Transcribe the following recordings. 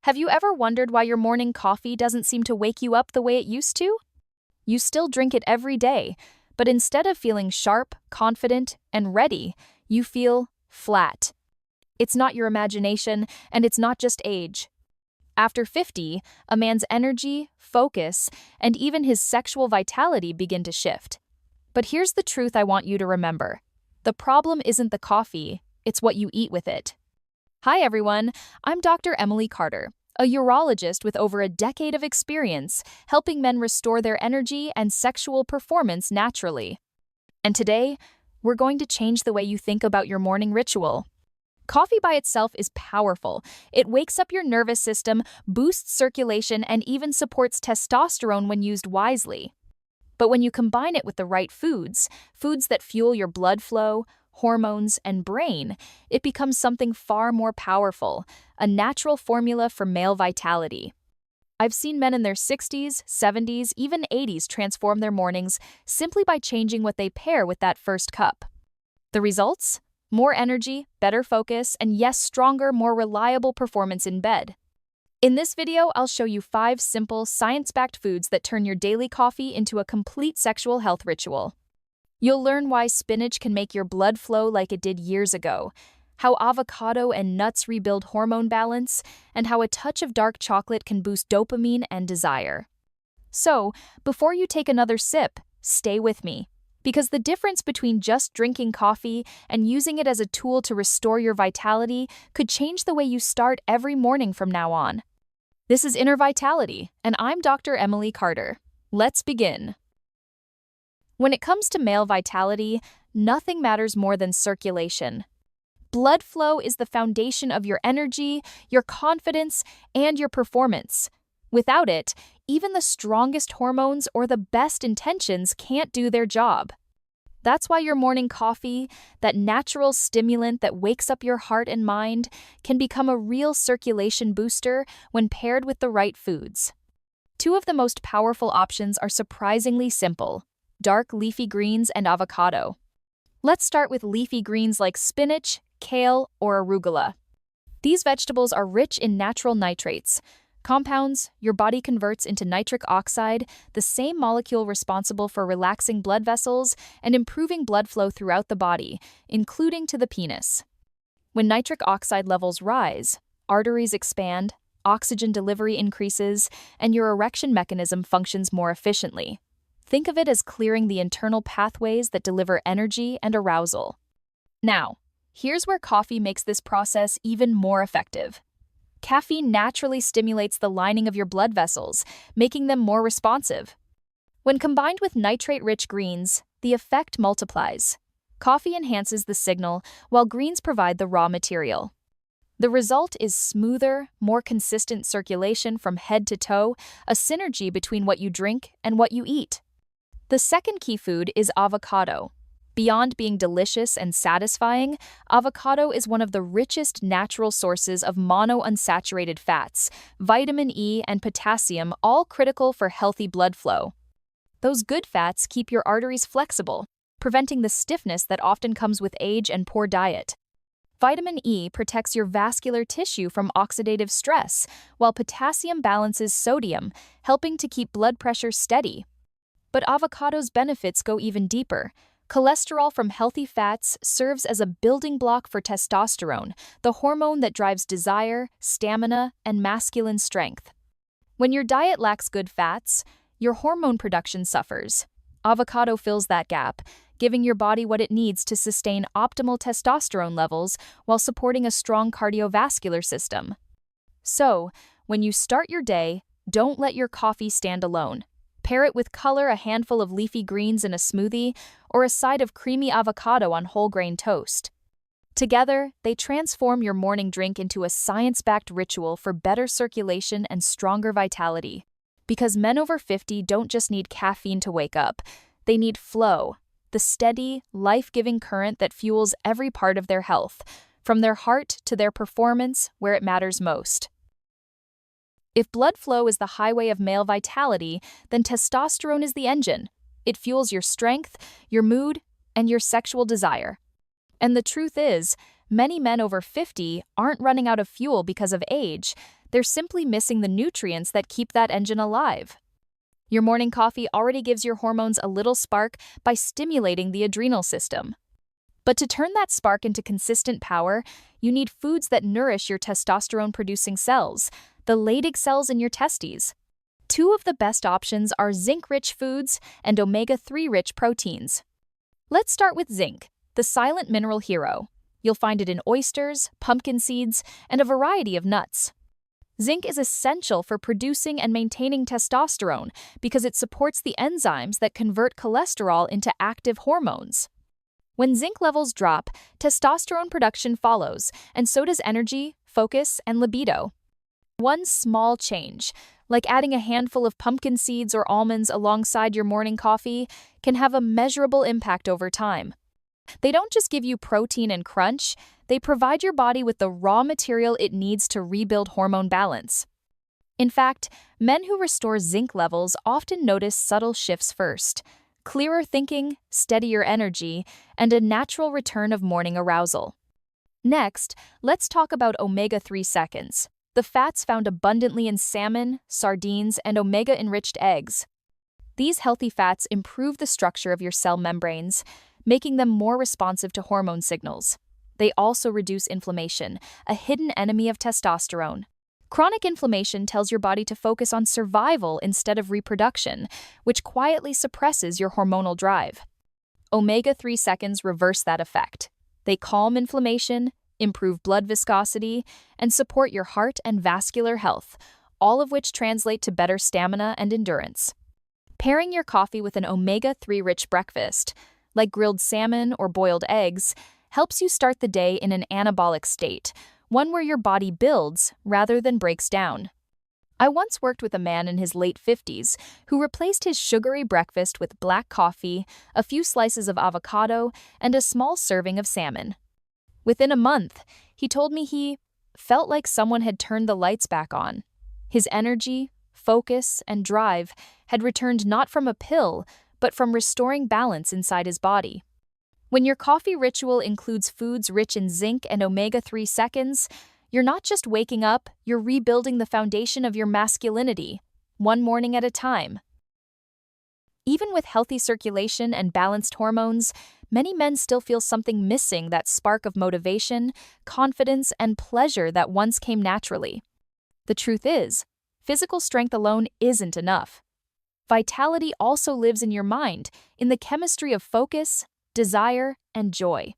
Have you ever wondered why your morning coffee doesn't seem to wake you up the way it used to? You still drink it every day, but instead of feeling sharp, confident, and ready, you feel flat. It's not your imagination, and it's not just age. After 50, a man's energy, focus, and even his sexual vitality begin to shift. But here's the truth I want you to remember. The problem isn't the coffee, it's what you eat with it. Hi everyone, I'm Dr. Emily Carter, a urologist with over a decade of experience helping men restore their energy and sexual performance naturally. And today, we're going to change the way you think about your morning ritual. Coffee by itself is powerful. It wakes up your nervous system, boosts circulation, and even supports testosterone when used wisely. But when you combine it with the right foods that fuel your blood flow, hormones, and brain, it becomes something far more powerful, a natural formula for male vitality. I've seen men in their 60s, 70s, even 80s transform their mornings simply by changing what they pair with that first cup. The results? More energy, better focus, and yes, stronger, more reliable performance in bed. In this video, I'll show you 5 simple, science-backed foods that turn your daily coffee into a complete sexual health ritual. You'll learn why spinach can make your blood flow like it did years ago, how avocado and nuts rebuild hormone balance, and how a touch of dark chocolate can boost dopamine and desire. So, before you take another sip, stay with me. Because the difference between just drinking coffee and using it as a tool to restore your vitality could change the way you start every morning from now on. This is Inner Vitality, and I'm Dr. Emily Carter. Let's begin. When it comes to male vitality, nothing matters more than circulation. Blood flow is the foundation of your energy, your confidence, and your performance. Without it, even the strongest hormones or the best intentions can't do their job. That's why your morning coffee, that natural stimulant that wakes up your heart and mind, can become a real circulation booster when paired with the right foods. 2 of the most powerful options are surprisingly simple: dark leafy greens and avocado. Let's start with leafy greens like spinach, kale, or arugula. These vegetables are rich in natural nitrates, compounds your body converts into nitric oxide, the same molecule responsible for relaxing blood vessels and improving blood flow throughout the body, including to the penis. When nitric oxide levels rise, arteries expand, oxygen delivery increases, and your erection mechanism functions more efficiently. Think of it as clearing the internal pathways that deliver energy and arousal. Now, here's where coffee makes this process even more effective. Caffeine naturally stimulates the lining of your blood vessels, making them more responsive. When combined with nitrate-rich greens, the effect multiplies. Coffee enhances the signal, while greens provide the raw material. The result is smoother, more consistent circulation from head to toe, a synergy between what you drink and what you eat. The second key food is avocado. Beyond being delicious and satisfying, avocado is one of the richest natural sources of monounsaturated fats, vitamin E, and potassium, all critical for healthy blood flow. Those good fats keep your arteries flexible, preventing the stiffness that often comes with age and poor diet. Vitamin E protects your vascular tissue from oxidative stress, while potassium balances sodium, helping to keep blood pressure steady. But avocado's benefits go even deeper. Cholesterol from healthy fats serves as a building block for testosterone, the hormone that drives desire, stamina, and masculine strength. When your diet lacks good fats, your hormone production suffers. Avocado fills that gap, giving your body what it needs to sustain optimal testosterone levels while supporting a strong cardiovascular system. So, when you start your day, don't let your coffee stand alone. Pair it with a handful of leafy greens in a smoothie, or a side of creamy avocado on whole grain toast. Together, they transform your morning drink into a science-backed ritual for better circulation and stronger vitality. Because men over 50 don't just need caffeine to wake up, they need flow, the steady, life-giving current that fuels every part of their health, from their heart to their performance where it matters most. If blood flow is the highway of male vitality, then testosterone is the engine. It fuels your strength, your mood, and your sexual desire. And the truth is, many men over 50 aren't running out of fuel because of age. They're simply missing the nutrients that keep that engine alive. Your morning coffee already gives your hormones a little spark by stimulating the adrenal system. But to turn that spark into consistent power, you need foods that nourish your testosterone-producing cells, the Leydig cells in your testes. Two of the best options are zinc-rich foods and omega-3-rich proteins. Let's start with zinc, the silent mineral hero. You'll find it in oysters, pumpkin seeds, and a variety of nuts. Zinc is essential for producing and maintaining testosterone because it supports the enzymes that convert cholesterol into active hormones. When zinc levels drop, testosterone production follows, and so does energy, focus, and libido. One small change, like adding a handful of pumpkin seeds or almonds alongside your morning coffee, can have a measurable impact over time. They don't just give you protein and crunch, they provide your body with the raw material it needs to rebuild hormone balance. In fact, men who restore zinc levels often notice subtle shifts first: clearer thinking, steadier energy, and a natural return of morning arousal. Next, let's talk about omega-3 seconds, the fats found abundantly in salmon, sardines, and omega-enriched eggs. These healthy fats improve the structure of your cell membranes, making them more responsive to hormone signals. They also reduce inflammation, a hidden enemy of testosterone. Chronic inflammation tells your body to focus on survival instead of reproduction, which quietly suppresses your hormonal drive. Omega-3 seconds reverse that effect. They calm inflammation, improve blood viscosity, and support your heart and vascular health, all of which translate to better stamina and endurance. Pairing your coffee with an omega-3 rich breakfast, like grilled salmon or boiled eggs, helps you start the day in an anabolic state, one where your body builds rather than breaks down. I once worked with a man in his late 50s who replaced his sugary breakfast with black coffee, a few slices of avocado, and a small serving of salmon. Within a month, he told me he felt like someone had turned the lights back on. His energy, focus, and drive had returned not from a pill, but from restoring balance inside his body. When your coffee ritual includes foods rich in zinc and omega-3 seconds, you're not just waking up, you're rebuilding the foundation of your masculinity, one morning at a time. Even with healthy circulation and balanced hormones, many men still feel something missing: that spark of motivation, confidence, and pleasure that once came naturally. The truth is, physical strength alone isn't enough. Vitality also lives in your mind, in the chemistry of focus, desire, and joy.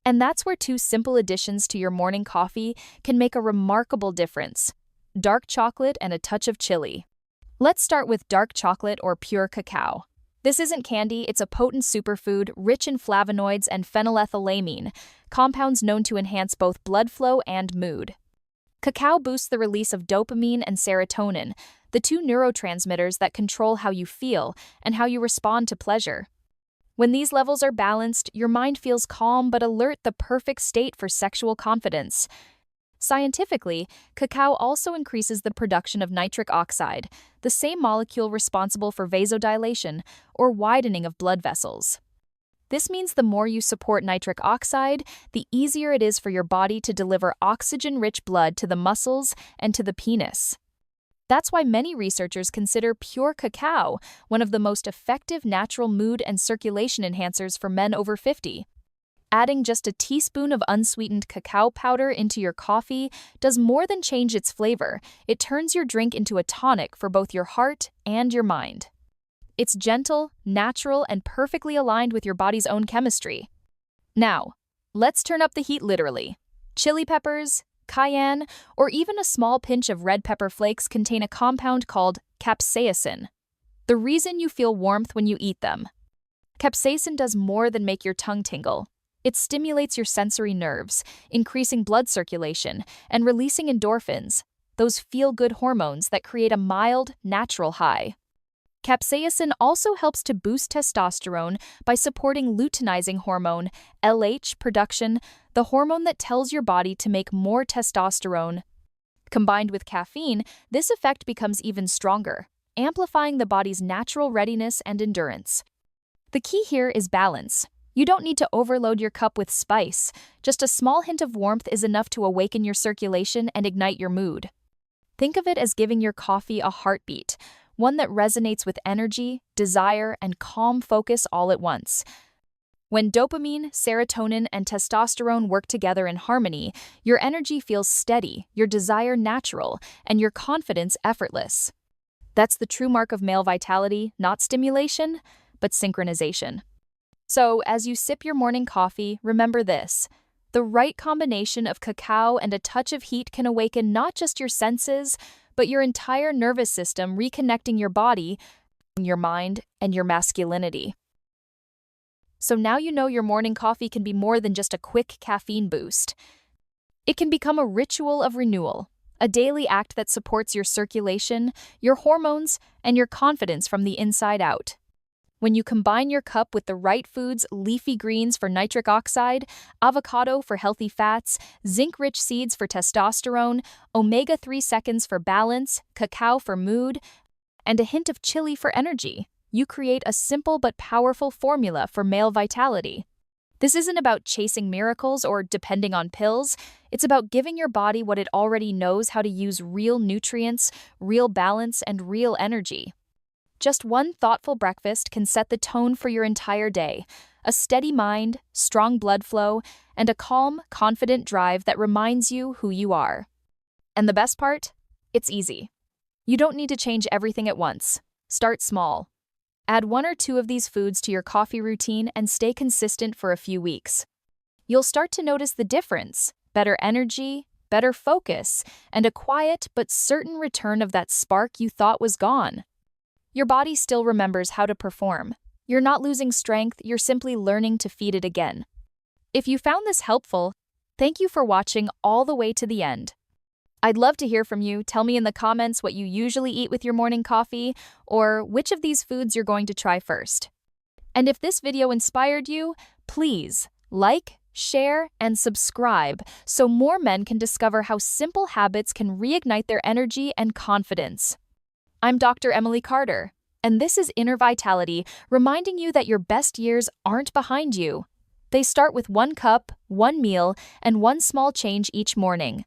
And that's where two simple additions to your morning coffee can make a remarkable difference: dark chocolate and a touch of chili. Let's start with dark chocolate or pure cacao. This isn't candy, it's a potent superfood rich in flavonoids and phenylethylamine, compounds known to enhance both blood flow and mood. Cacao boosts the release of dopamine and serotonin, the two neurotransmitters that control how you feel and how you respond to pleasure. When these levels are balanced, your mind feels calm but alert, the perfect state for sexual confidence. Scientifically, cacao also increases the production of nitric oxide, the same molecule responsible for vasodilation, or widening of blood vessels. This means the more you support nitric oxide, the easier it is for your body to deliver oxygen-rich blood to the muscles and to the penis. That's why many researchers consider pure cacao one of the most effective natural mood and circulation enhancers for men over 50. Adding just a teaspoon of unsweetened cacao powder into your coffee does more than change its flavor. It turns your drink into a tonic for both your heart and your mind. It's gentle, natural, and perfectly aligned with your body's own chemistry. Now, let's turn up the heat literally. Chili peppers, cayenne, or even a small pinch of red pepper flakes contain a compound called capsaicin, the reason you feel warmth when you eat them. Capsaicin does more than make your tongue tingle. It stimulates your sensory nerves, increasing blood circulation and releasing endorphins, those feel-good hormones that create a mild, natural high. Capsaicin also helps to boost testosterone by supporting luteinizing hormone, LH, production, the hormone that tells your body to make more testosterone. Combined with caffeine, this effect becomes even stronger, amplifying the body's natural readiness and endurance. The key here is balance. You don't need to overload your cup with spice. Just a small hint of warmth is enough to awaken your circulation and ignite your mood. Think of it as giving your coffee a heartbeat, one that resonates with energy, desire, and calm focus all at once. When dopamine, serotonin, and testosterone work together in harmony, your energy feels steady, your desire natural, and your confidence effortless. That's the true mark of male vitality, not stimulation, but synchronization. So, as you sip your morning coffee, remember this. The right combination of cacao and a touch of heat can awaken not just your senses, but your entire nervous system, reconnecting your body, your mind, and your masculinity. So now you know your morning coffee can be more than just a quick caffeine boost. It can become a ritual of renewal, a daily act that supports your circulation, your hormones, and your confidence from the inside out. When you combine your cup with the right foods, leafy greens for nitric oxide, avocado for healthy fats, zinc-rich seeds for testosterone, omega-3 seconds for balance, cacao for mood, and a hint of chili for energy, you create a simple but powerful formula for male vitality. This isn't about chasing miracles or depending on pills. It's about giving your body what it already knows how to use: real nutrients, real balance, and real energy. Just one thoughtful breakfast can set the tone for your entire day. A steady mind, strong blood flow, and a calm, confident drive that reminds you who you are. And the best part? It's easy. You don't need to change everything at once. Start small. Add 1 or 2 of these foods to your coffee routine and stay consistent for a few weeks. You'll start to notice the difference: better energy, better focus, and a quiet but certain return of that spark you thought was gone. Your body still remembers how to perform. You're not losing strength, you're simply learning to feed it again. If you found this helpful, thank you for watching all the way to the end. I'd love to hear from you. Tell me in the comments what you usually eat with your morning coffee, or which of these foods you're going to try first. And if this video inspired you, please like, share, and subscribe so more men can discover how simple habits can reignite their energy and confidence. I'm Dr. Emily Carter, and this is Inner Vitality, reminding you that your best years aren't behind you. They start with 1 cup, 1 meal, and 1 small change each morning.